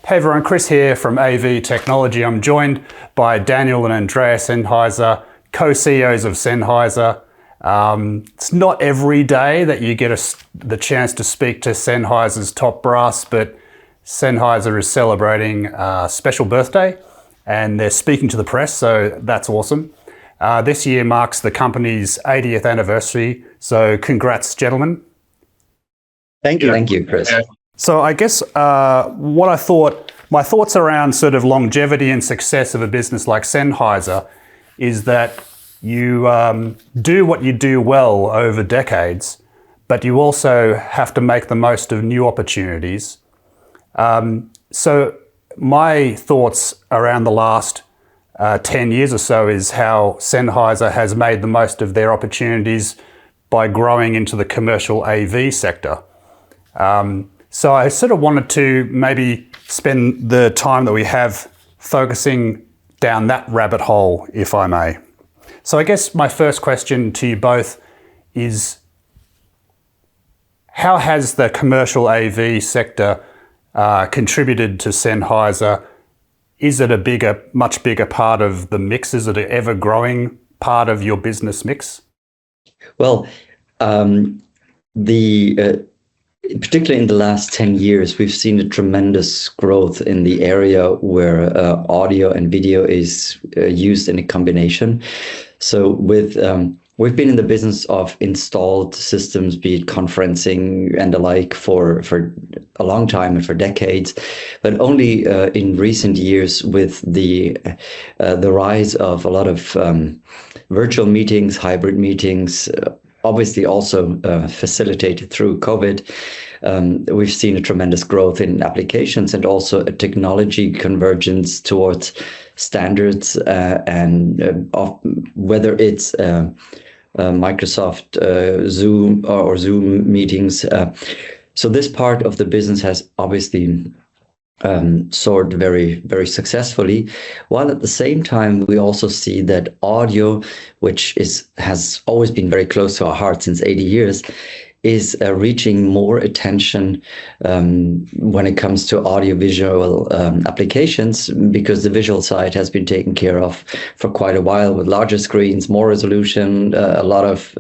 Hey everyone, Chris here from AV Technology. I'm joined by Daniel and Andrea Sennheiser, co-CEOs of Sennheiser. It's not every day that you get the chance to speak to Sennheiser's top brass, but Sennheiser is celebrating a special birthday and they're speaking to the press, so that's awesome. This year marks the company's 80th anniversary, so congrats, gentlemen. Thank you. Thank you, Chris. So I guess my thoughts around sort of longevity and success of a business like Sennheiser is that you do what you do well over decades, but you also have to make the most of new opportunities. So my thoughts around the last 10 years or so is how Sennheiser has made the most of their opportunities by growing into the commercial AV sector. So I sort of wanted to maybe spend the time that we have focusing down that rabbit hole, if I may. So I guess my first question to you both is, how has the commercial AV sector contributed to Sennheiser? Is it a much bigger part of the mix? Is it an ever-growing part of your business mix? Well, particularly in the last 10 years, we've seen a tremendous growth in the area where audio and video is used in a combination. So we've been in the business of installed systems, be it conferencing and the like, for a long time and for decades, but only in recent years, with the rise of a lot of virtual meetings, hybrid meetings, obviously also facilitated through COVID, we've seen a tremendous growth in applications and also a technology convergence towards standards, and whether it's Microsoft Zoom or Zoom meetings. So this part of the business has obviously soared very, very successfully, while at the same time we also see that audio, which has always been very close to our heart since 80 years, is reaching more attention when it comes to audiovisual applications, because the visual side has been taken care of for quite a while with larger screens, more resolution, a lot of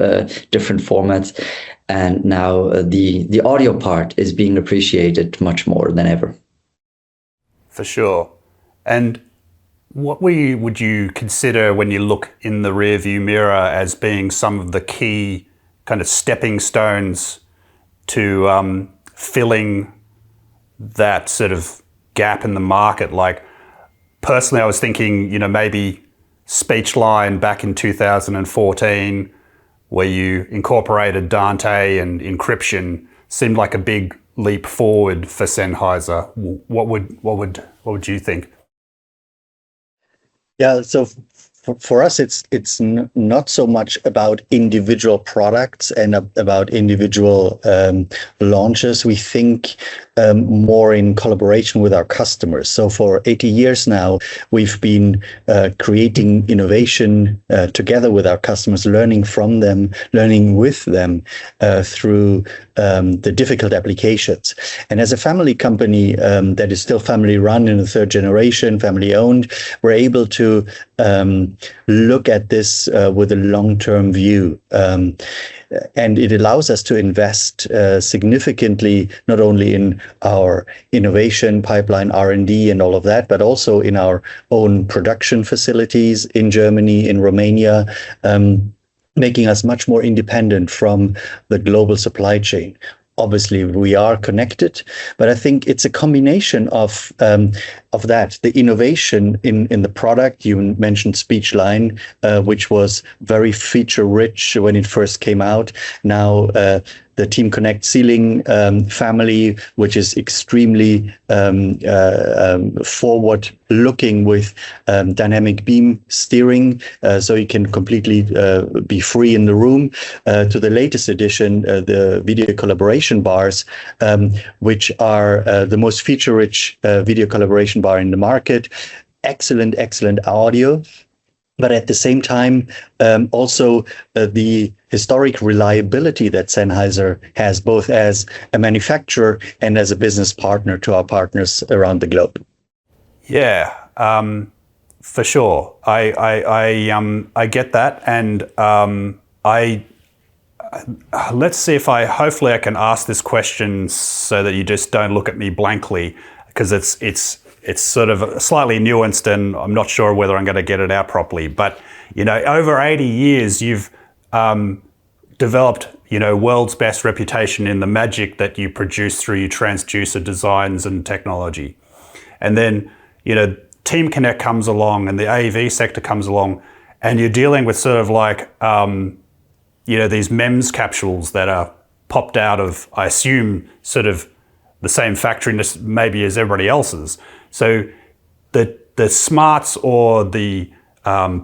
different formats, and now the audio part is being appreciated much more than ever. For sure. And what would you consider, when you look in the rearview mirror, as being some of the key kind of stepping stones to filling that sort of gap in the market? Like, personally, I was thinking, maybe Speechline back in 2014, where you incorporated Dante and encryption, seemed like a big leap forward for Sennheiser. What would you think? Yeah, so for us, it's not so much about individual products and about individual launches. We think more in collaboration with our customers. So for 80 years now, we've been creating innovation together with our customers, learning from them, learning with them through the difficult applications. And as a family company that is still family run in the third generation, family owned, we're able to look at this with a long-term view. And it allows us to invest significantly, not only in our innovation pipeline, R&D and all of that, but also in our own production facilities in Germany, in Romania, making us much more independent from the global supply chain. Obviously, we are connected, but I think it's a combination of that. The innovation in the product. You mentioned Speechline, which was very feature rich when it first came out. Now the Team Connect ceiling family, which is extremely forward looking with dynamic beam steering, so you can completely be free in the room, to the latest edition, the video collaboration bars, which are the most feature-rich video collaboration bar in the market. Excellent audio. But at the same time, also the historic reliability that Sennheiser has, both as a manufacturer and as a business partner to our partners around the globe. Yeah, for sure. I get that, and let's see if hopefully I can ask this question so that you just don't look at me blankly, because it's sort of slightly nuanced, and I'm not sure whether I'm going to get it out properly. But, over 80 years, you've developed, world's best reputation in the magic that you produce through your transducer designs and technology. And then, Team Connect comes along and the AV sector comes along, and you're dealing with sort of like, these MEMS capsules that are popped out of, I assume, sort of the same factory maybe as everybody else's. So the smarts or the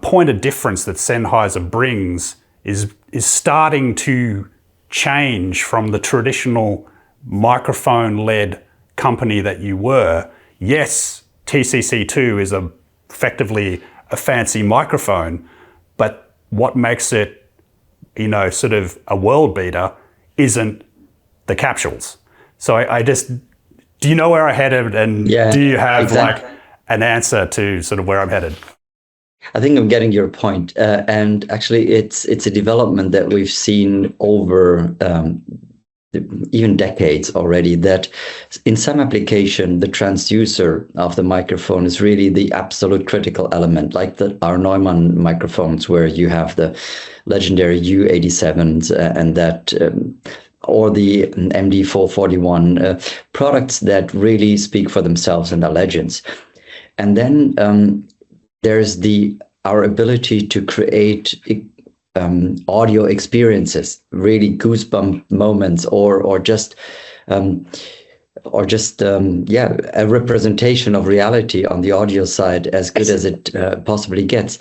point of difference that Sennheiser brings is starting to change from the traditional microphone-led company that you were. Yes, TCC2 is effectively a fancy microphone, but what makes it, sort of a world beater isn't the capsules. So I just, do you know where I'm headed, and do you have like an answer to sort of where I'm headed? I think I'm getting your point. And actually it's a development that we've seen over even decades already, that in some application, the transducer of the microphone is really the absolute critical element, like our Neumann microphones, where you have the legendary U87s and that, or the MD441 products that really speak for themselves and are legends. And then there's our ability to create audio experiences, really goosebump moments, or just a representation of reality on the audio side as good as it possibly gets.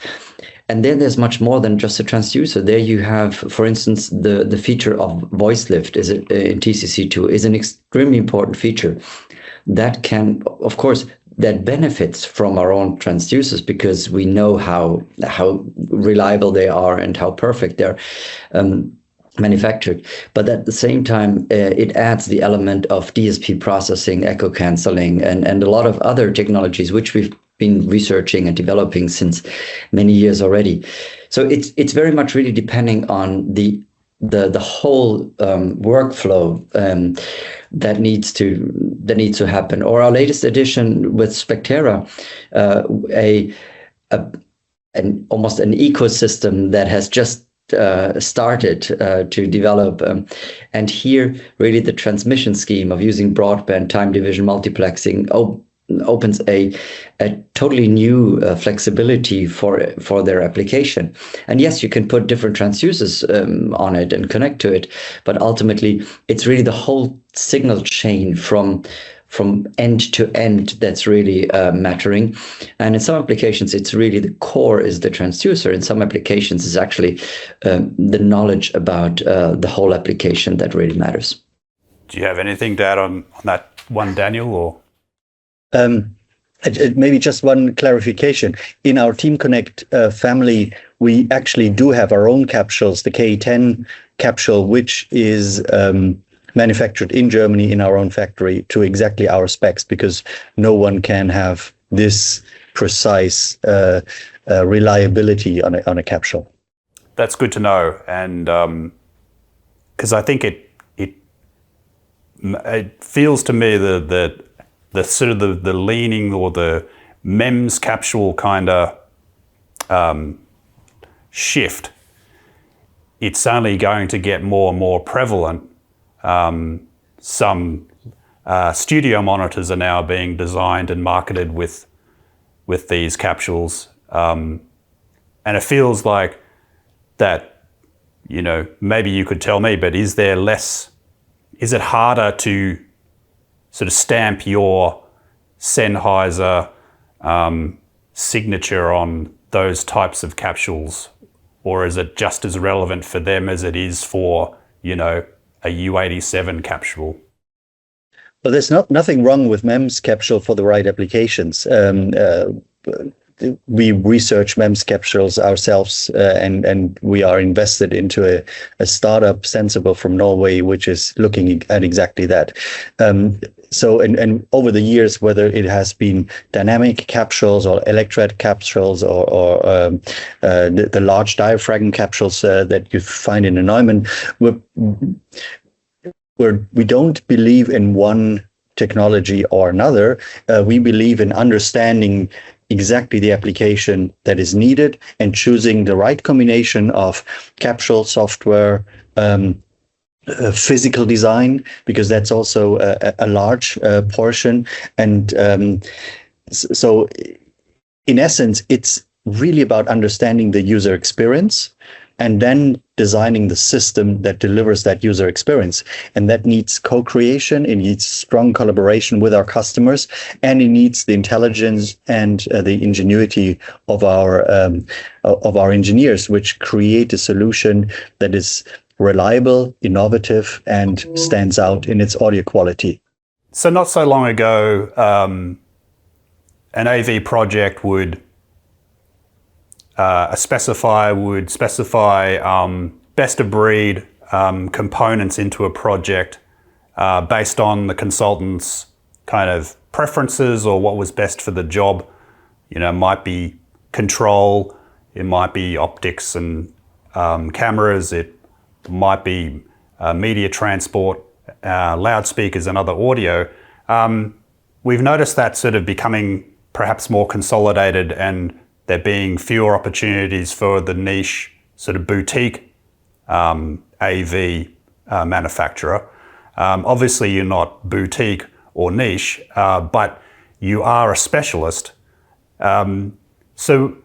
And then there's much more than just a transducer. There you have, for instance, the feature of voice lift in TCC2 is an extremely important feature that can, of course, that benefits from our own transducers, because we know how reliable they are and how perfect they're manufactured. But at the same time, it adds the element of DSP processing, echo canceling, and a lot of other technologies which we've been researching and developing since many years already. So it's very much really depending on the whole workflow that needs to happen. Or our latest edition with Spectera, almost an ecosystem that has just started to develop, and here really the transmission scheme of using broadband time division multiplexing opens a totally new flexibility for their application. And yes, you can put different transducers on it and connect to it, but ultimately it's really the whole signal chain from end to end that's really mattering. And in some applications, it's really the core is the transducer. In some applications, it's actually the knowledge about the whole application that really matters. Do you have anything to add on that one, Daniel, or? Maybe just one clarification. In our Team Connect family, we actually do have our own capsules, the K10 capsule, which is manufactured in Germany in our own factory to exactly our specs, because no one can have this precise reliability on a capsule. That's good to know, and because I think it feels to me that the sort of the leaning or the MEMS capsule kind of shift, it's only going to get more and more prevalent. Some studio monitors are now being designed and marketed with these capsules, and it feels like that, maybe you could tell me, but is it harder to sort of stamp your Sennheiser signature on those types of capsules, or is it just as relevant for them as it is for, a U87 capsule? Well, there's nothing wrong with MEMS capsule for the right applications. we research MEMS capsules ourselves, and we are invested into a startup, Sensible, from Norway, which is looking at exactly that. So, and over the years, whether it has been dynamic capsules or electret capsules or the large diaphragm capsules that you find in a Neumann, we don't believe in one technology or another. We believe in understanding exactly the application that is needed and choosing the right combination of capsule software, physical design, because that's also a large portion. And so in essence, it's really about understanding the user experience and then designing the system that delivers that user experience. And that needs co-creation, it needs strong collaboration with our customers, and it needs the intelligence and the ingenuity of our engineers, which create a solution that is reliable, innovative, and stands out in its audio quality. So not so long ago, an AV project would specify best of breed components into a project based on the consultant's kind of preferences or what was best for the job. You know, it might be control, it might be optics and cameras, it might be media transport, loudspeakers and other audio. We've noticed that sort of becoming perhaps more consolidated, and there being fewer opportunities for the niche sort of boutique AV manufacturer. Obviously, you're not boutique or niche, but you are a specialist. So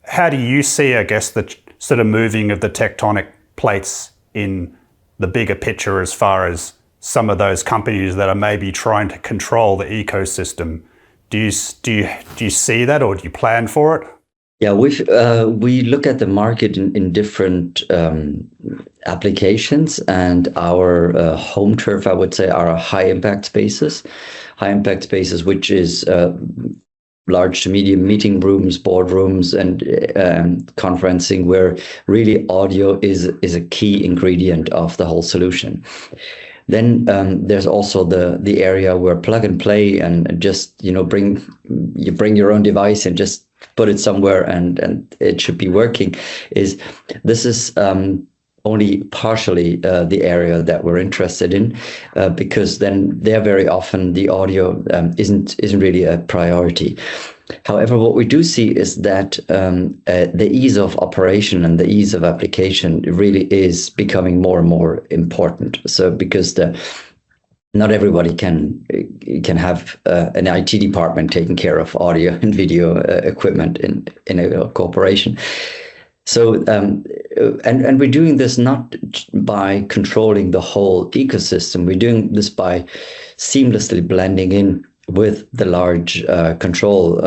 how do you see, I guess, the sort of moving of the tectonic plates in the bigger picture as far as some of those companies that are maybe trying to control the ecosystem? Do you see that, or do you plan for it? Yeah, we look at the market in different applications, and our home turf, I would say, are high impact spaces. High impact spaces, which is large to medium meeting rooms, boardrooms, and conferencing, where really audio is a key ingredient of the whole solution. Then there's also the area where plug and play and just bring your own device and just put it somewhere and it should be working. This is only partially the area that we're interested in, because then there very often the audio isn't really a priority. However, what we do see is that the ease of operation and the ease of application really is becoming more and more important. So because not everybody can have an IT department taking care of audio and video equipment in a corporation. So, and we're doing this not by controlling the whole ecosystem. We're doing this by seamlessly blending in with the large control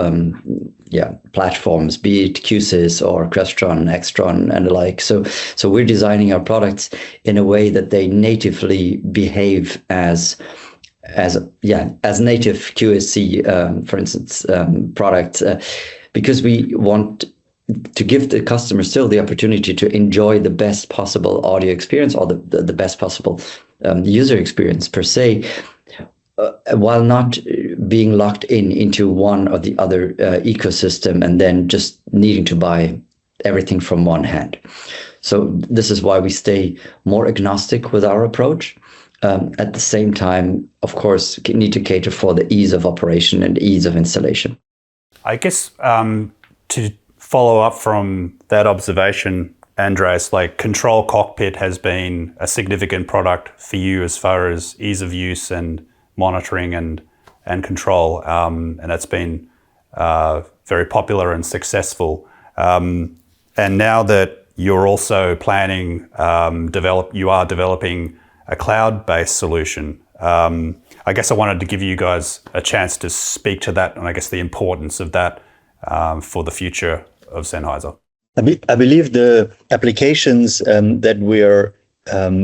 platforms, be it QSys or Crestron, Extron, and the like. So we're designing our products in a way that they natively behave as native QSC, for instance, products, because we want to give the customer still the opportunity to enjoy the best possible audio experience, or the best possible user experience per se, while not being locked into one or the other ecosystem and then just needing to buy everything from one hand. So this is why we stay more agnostic with our approach. At the same time, of course, need to cater for the ease of operation and ease of installation. I guess to follow up from that observation, Andreas, like Control Cockpit has been a significant product for you as far as ease of use and monitoring and control, and that's been very popular and successful. And now that you're also planning, you are developing a cloud-based solution. I guess I wanted to give you guys a chance to speak to that, and I guess the importance of that for the future of Sennheiser. I believe the applications that we're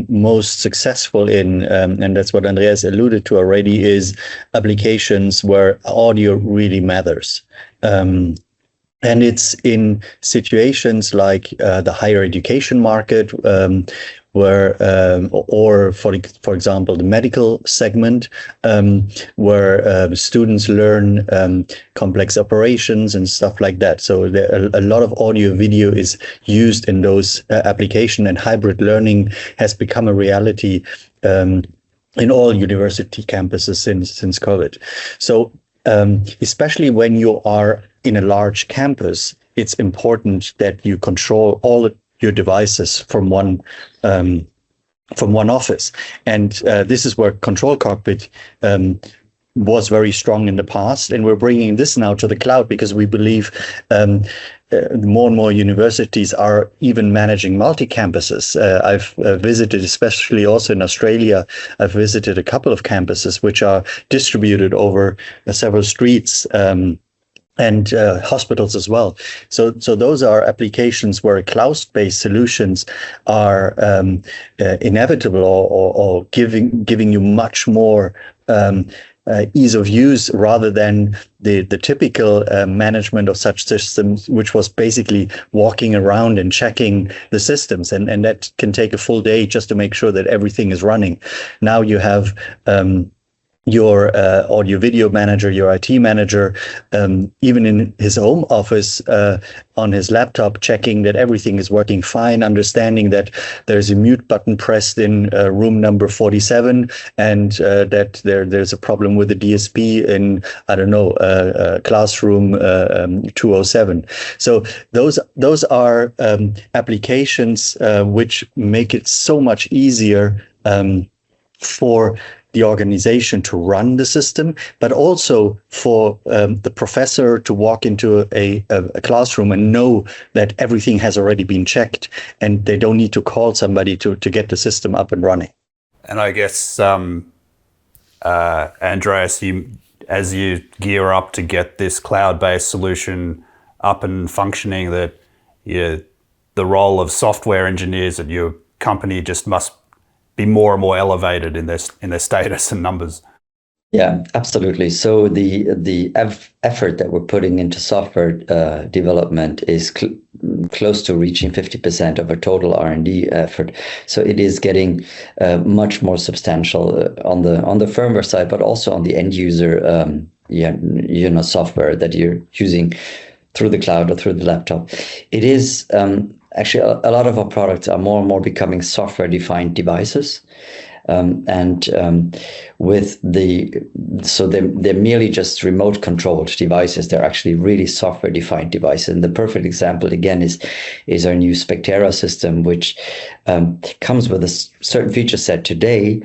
most successful in, and that's what Andreas alluded to already, is applications where audio really matters. And it's in situations like the higher education market, or for example, the medical segment, where students learn complex operations and stuff like that. So a lot of audio video is used in those applications, and hybrid learning has become a reality in all university campuses since COVID. So especially when you are in a large campus, it's important that you control all your devices from one office. And this is where Control Cockpit was very strong in the past, and we're bringing this now to the cloud because we believe more and more universities are even managing multi-campuses. I've visited, especially also in Australia, I've visited a couple of campuses which are distributed over several streets, and hospitals as well. So those are applications where cloud-based solutions are inevitable, or giving you much more ease of use, rather than the typical management of such systems, which was basically walking around and checking the systems, and that can take a full day just to make sure that everything is running. Now you have your audio video manager, your IT manager, even in his home office, on his laptop, checking that everything is working fine, understanding that there's a mute button pressed in room number 47, and that there's a problem with the DSP in, I don't know, classroom 207. So those are applications which make it so much easier for the organization to run the system, but also for the professor to walk into a classroom and know that everything has already been checked, and they don't need to call somebody to get the system up and running. And I guess, Andreas, as you gear up to get this cloud-based solution up and functioning, that the role of software engineers at your company just must be more and more elevated in their status and numbers. Yeah, absolutely. So the effort that we're putting into software development is close to reaching 50% of our total R&D effort. So it is getting much more substantial on the firmware side, but also on the end user, software that you're using through the cloud or through the laptop. It is actually a lot of our products are more and more becoming software-defined devices. So they're merely just remote controlled devices. They're actually really software defined devices. And the perfect example again is our new Spectera system, which comes with a certain feature set today.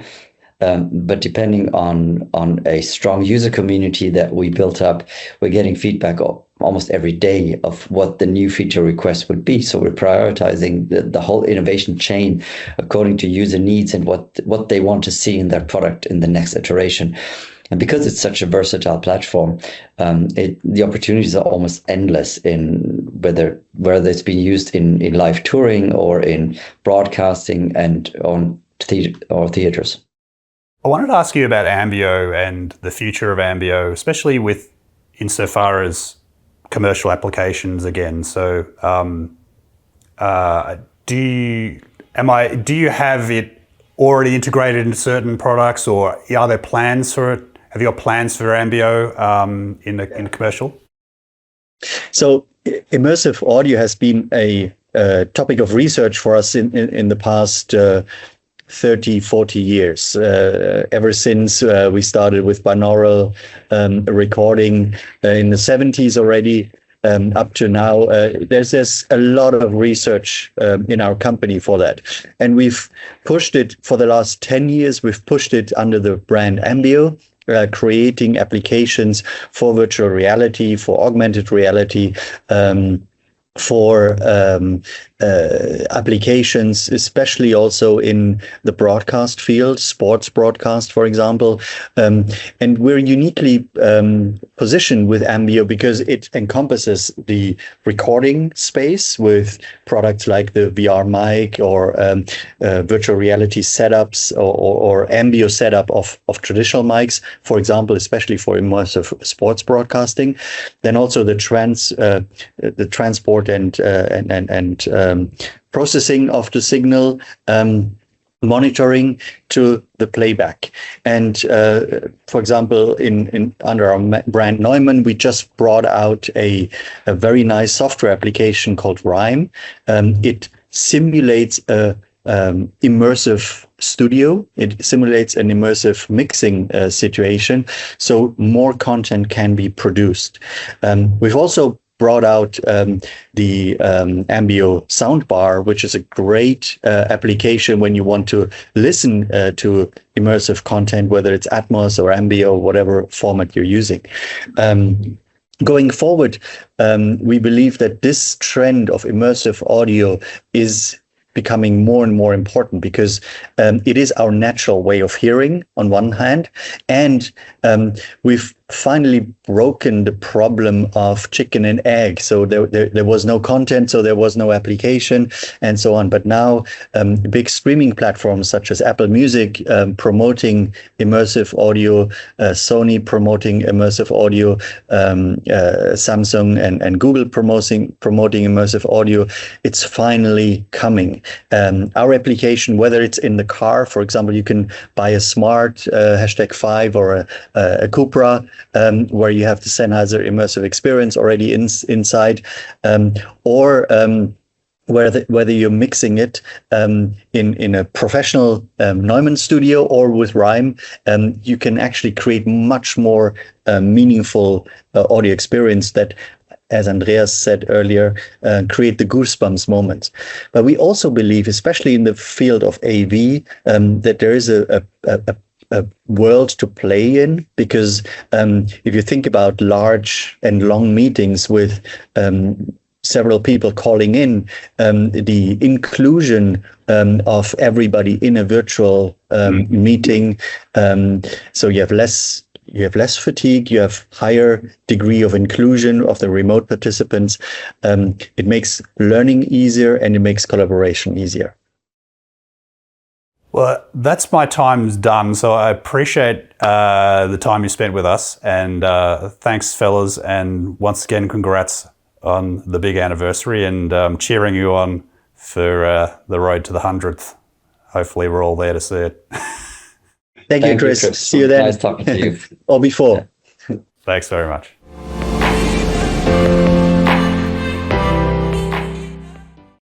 But depending on a strong user community that we built up, we're getting feedback almost every day of what the new feature request would be. So we're prioritizing the whole innovation chain according to user needs and what they want to see in their product in the next iteration. And because it's such a versatile platform, the opportunities are almost endless in whether it's being used in live touring or in broadcasting and on theaters. I wanted to ask you about Ambio and the future of Ambio, especially insofar as commercial applications again. So, do you have it already integrated into certain products, or are there plans for it? Have you got plans for Ambio in the commercial? So, immersive audio has been a topic of research for us in the past 30, 40 years, ever since we started with binaural recording in the 70s already, up to now. There's a lot of research in our company for that. And we've pushed it for the last 10 years. We've pushed it under the brand Ambio, creating applications for virtual reality, for augmented reality, for applications, especially also in the broadcast field, sports broadcast, for example. And we're uniquely positioned with Ambio because it encompasses the recording space with products like the VR mic or virtual reality setups or Ambio setup of traditional mics, for example, especially for immersive sports broadcasting. Then also the transport and processing of the signal, monitoring to the playback. And for example, in under our brand Neumann, we just brought out a very nice software application called Rhyme. It simulates a immersive studio. It simulates an immersive mixing situation, so more content can be produced. We've also brought out the Ambio soundbar, which is a great application when you want to listen to immersive content, whether it's Atmos or Ambio, whatever format you're using. Going forward, we believe that this trend of immersive audio is becoming more and more important because it is our natural way of hearing on one hand, and we've finally broken the problem of chicken and egg. So there was no content, so there was no application, and so on. But now big streaming platforms such as Apple Music promoting immersive audio, Sony promoting immersive audio, Samsung and Google promoting immersive audio. It's finally coming. Our application, whether it's in the car, for example, you can buy a smart #5 or a Cupra, where you have the Sennheiser immersive experience already inside, or whether you're mixing it in a professional Neumann studio or with Rhyme, you can actually create much more meaningful audio experience that, as Andreas said earlier, create the goosebumps moments. But we also believe, especially in the field of AV, that there is a world to play in, because if you think about large and long meetings with several people calling in, the inclusion of everybody in a virtual meeting, so you have less fatigue, you have higher degree of inclusion of the remote participants. It makes learning easier and it makes collaboration easier. Well, that's my time's done. So I appreciate the time you spent with us, and thanks, fellas. And once again, congrats on the big anniversary, and cheering you on for the road to the 100th. Hopefully we're all there to see it. Thank you, Chris. See you then. Nice talking to you. Or before. Thanks very much.